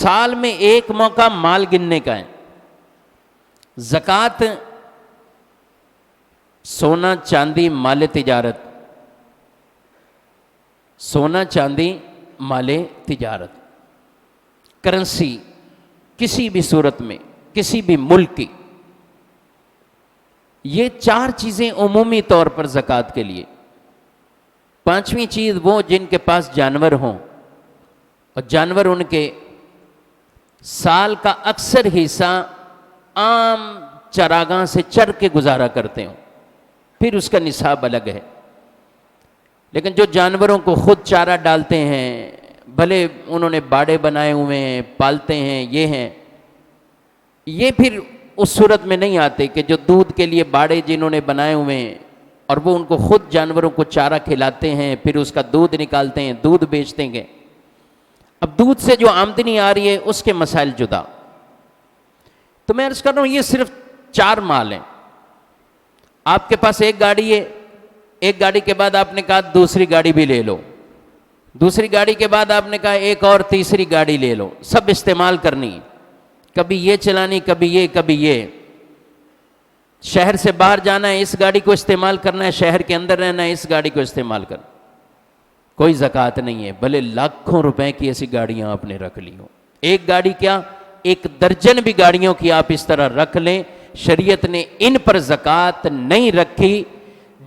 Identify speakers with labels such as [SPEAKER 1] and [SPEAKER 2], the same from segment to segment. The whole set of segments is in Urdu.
[SPEAKER 1] سال میں ایک موقع مال گننے کا ہے. زکوٰۃ سونا چاندی مال تجارت، سونا چاندی مال تجارت، کرنسی کسی بھی صورت میں کسی بھی ملک کی، یہ چار چیزیں عمومی طور پر زکوٰۃ کے لیے. پانچویں چیز وہ جن کے پاس جانور ہوں اور جانور ان کے سال کا اکثر حصہ عام چراگاہ سے چر کے گزارا کرتے ہوں، پھر اس کا نصاب الگ ہے. لیکن جو جانوروں کو خود چارہ ڈالتے ہیں، بھلے انہوں نے باڑے بنائے ہوئے ہیں، پالتے ہیں، یہ ہیں، یہ پھر اس صورت میں نہیں آتے کہ جو دودھ کے لیے باڑے جنہوں نے بنائے ہوئے ہیں اور وہ ان کو خود جانوروں کو چارہ کھلاتے ہیں، پھر اس کا دودھ نکالتے ہیں، دودھ بیچتے ہیں. اب دودھ سے جو آمدنی آ رہی ہے اس کے مسائل جدا. تو میں عرض کر رہا ہوں یہ صرف چار مال ہیں. آپ کے پاس ایک گاڑی ہے، ایک گاڑی کے بعد آپ نے کہا دوسری گاڑی بھی لے لو، دوسری گاڑی کے بعد آپ نے کہا ایک اور تیسری گاڑی لے لو، سب استعمال کرنی، کبھی یہ چلانی، کبھی یہ، کبھی یہ. شہر سے باہر جانا ہے اس گاڑی کو استعمال کرنا ہے، شہر کے اندر رہنا ہے اس گاڑی کو استعمال کرنا. کوئی زکوٰۃ نہیں ہے، بھلے لاکھوں روپے کی ایسی گاڑیاں آپ نے رکھ لی ہوں. ایک گاڑی کیا، ایک درجن بھی گاڑیوں کی آپ اس طرح رکھ لیں، شریعت نے ان پر زکوٰۃ نہیں رکھی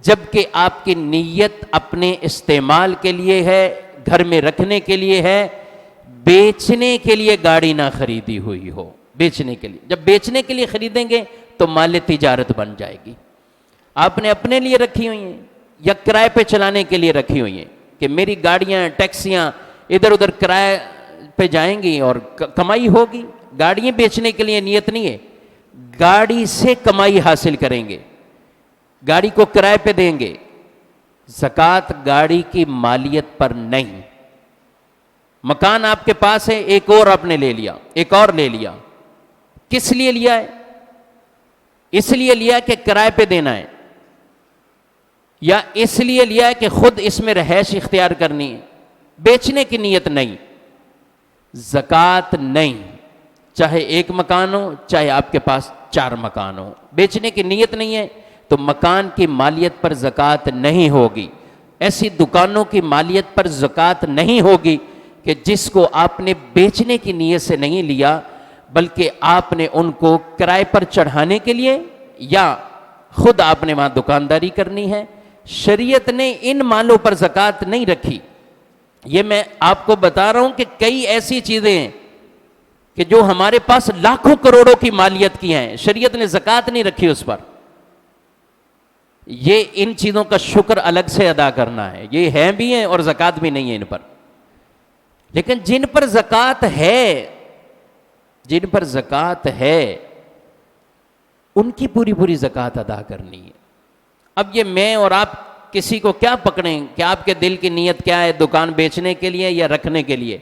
[SPEAKER 1] جبکہ آپ کی نیت اپنے استعمال کے لیے ہے، گھر میں رکھنے کے لیے ہے، بیچنے کے لیے گاڑی نہ خریدی ہوئی ہو. بیچنے کے لیے، جب بیچنے کے لیے خریدیں گے تو مال تجارت بن جائے گی. آپ نے اپنے لیے رکھی ہوئی ہیں یا کرائے پہ چلانے کے لیے رکھی ہوئی ہیں کہ میری گاڑیاں ٹیکسیاں ادھر ادھر کرائے پہ جائیں گی اور کمائی ہوگی. گاڑیاں بیچنے کے لیے نیت نہیں ہے، گاڑی سے کمائی حاصل کریں گے، گاڑی کو کرائے پہ دیں گے. زکوٰۃ گاڑی کی مالیت پر نہیں. مکان آپ کے پاس ہے، ایک اور آپ نے لے لیا، ایک اور لے لیا، کس لیے لیا ہے؟ اس لیے لیا کہ کرائے پہ دینا ہے، یا اس لیے لیا ہے کہ خود اس میں رہائش اختیار کرنی ہے، بیچنے کی نیت نہیں. زکوٰۃ نہیں، چاہے ایک مکان ہو چاہے آپ کے پاس چار مکان ہو، بیچنے کی نیت نہیں ہے تو مکان کی مالیت پر زکوٰۃ نہیں ہوگی. ایسی دکانوں کی مالیت پر زکوٰۃ نہیں ہوگی کہ جس کو آپ نے بیچنے کی نیت سے نہیں لیا بلکہ آپ نے ان کو کرائے پر چڑھانے کے لیے یا خود آپ نے وہاں دکانداری کرنی ہے. شریعت نے ان مالوں پر زکوٰۃ نہیں رکھی. یہ میں آپ کو بتا رہا ہوں کہ کئی ایسی چیزیں ہیں کہ جو ہمارے پاس لاکھوں کروڑوں کی مالیت کی ہیں، شریعت نے زکوٰۃ نہیں رکھی اس پر. یہ ان چیزوں کا شکر الگ سے ادا کرنا ہے، یہ ہیں بھی ہیں اور زکوٰۃ بھی نہیں ہے ان پر. لیکن جن پر زکوٰۃ ہے، جن پر زکوٰۃ ہے ان کی پوری پوری زکوٰۃ ادا کرنی ہے. اب یہ میں اور آپ کسی کو کیا پکڑیں کہ آپ کے دل کی نیت کیا ہے، دکان بیچنے کے لیے یا رکھنے کے لیے؟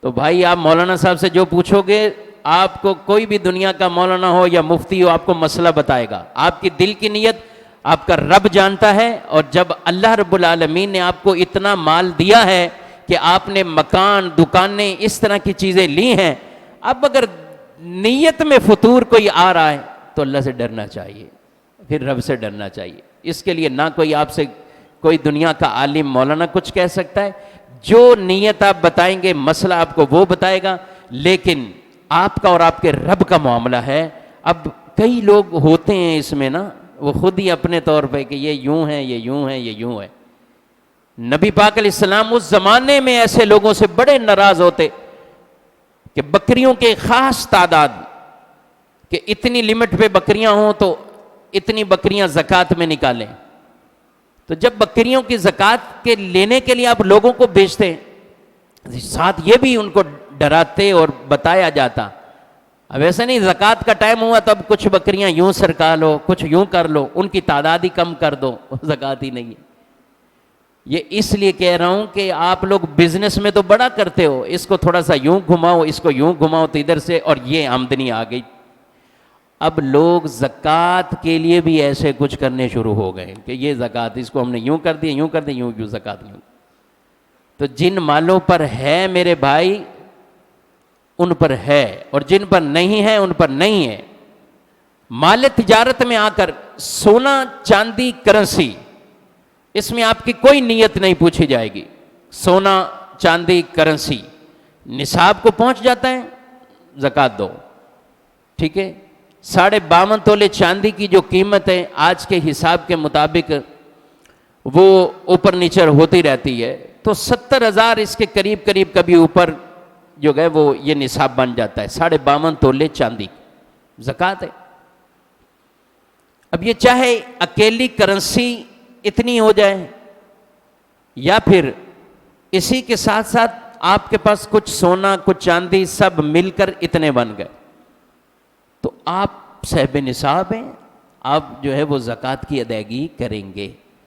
[SPEAKER 1] تو بھائی آپ مولانا صاحب سے جو پوچھو گے، آپ کو کوئی بھی دنیا کا مولانا ہو یا مفتی ہو آپ کو مسئلہ بتائے گا. آپ کی دل کی نیت آپ کا رب جانتا ہے. اور جب اللہ رب العالمین نے آپ کو اتنا مال دیا ہے کہ آپ نے مکان، دکانیں، اس طرح کی چیزیں لی ہیں، اب اگر نیت میں فطور کوئی آ رہا ہے تو اللہ سے ڈرنا چاہیے، پھر رب سے ڈرنا چاہیے. اس کے لیے نہ کوئی آپ سے کوئی دنیا کا عالم مولانا کچھ کہہ سکتا ہے. جو نیت آپ بتائیں گے مسئلہ آپ کو وہ بتائے گا، لیکن آپ کا اور آپ کے رب کا معاملہ ہے. اب کئی لوگ ہوتے ہیں اس میں نا، وہ خود ہی اپنے طور پہ کہ یہ یوں ہے، یہ یوں ہے، یہ یوں ہے. نبی پاک علیہ السلام اس زمانے میں ایسے لوگوں سے بڑے ناراض ہوتے کہ بکریوں کے خاص تعداد، کہ اتنی لمٹ پہ بکریاں ہوں تو اتنی بکریاں زکوٰۃ میں نکالیں. تو جب بکریوں کی زکوٰۃ کے لینے کے لیے آپ لوگوں کو بھیجتے، ساتھ یہ بھی ان کو ڈراتے اور بتایا جاتا. اب ایسا نہیں زکوٰۃ کا ٹائم ہوا تو اب کچھ بکریاں یوں سرکا لو، کچھ یوں کر لو، ان کی تعداد ہی کم کر دو، زکوٰۃ ہی نہیں ہے. یہ اس لیے کہہ رہا ہوں کہ آپ لوگ بزنس میں تو بڑا کرتے ہو، اس کو تھوڑا سا یوں گھماؤ، اس کو یوں گھماؤ تو ادھر سے، اور یہ آمدنی آ گئی. اب لوگ زکوٰۃ کے لیے بھی ایسے کچھ کرنے شروع ہو گئے کہ یہ زکوٰۃ، اس کو ہم نے یوں کر دیا، یوں کر دیا، یوں یوں زکوٰۃ یوں. تو جن مالوں پر ہے میرے بھائی ان پر ہے اور جن پر نہیں ہے ان پر نہیں ہے۔ مال تجارت میں آ کر سونا چاندی کرنسی، اس میں آپ کی کوئی نیت نہیں پوچھی جائے گی۔ سونا چاندی کرنسی نصاب کو پہنچ جاتا ہے، زکوٰۃ دو، ٹھیک ہے۔ 52.5 تولے چاندی کی جو قیمت ہے آج کے حساب کے مطابق وہ اوپر نیچے ہوتی رہتی ہے، تو 70,000 اس کے قریب قریب کبھی اوپر جو گئے وہ یہ نصاب بن جاتا ہے۔ 52.5 تولے چاندی زکوٰۃ ہے۔ اب یہ چاہے اکیلی کرنسی اتنی ہو جائے یا پھر اسی کے ساتھ ساتھ آپ کے پاس کچھ سونا کچھ چاندی سب مل کر اتنے بن گئے، تو آپ صاحب نصاب ہیں، آپ جو ہے وہ زکوٰۃ کی ادائیگی کریں گے۔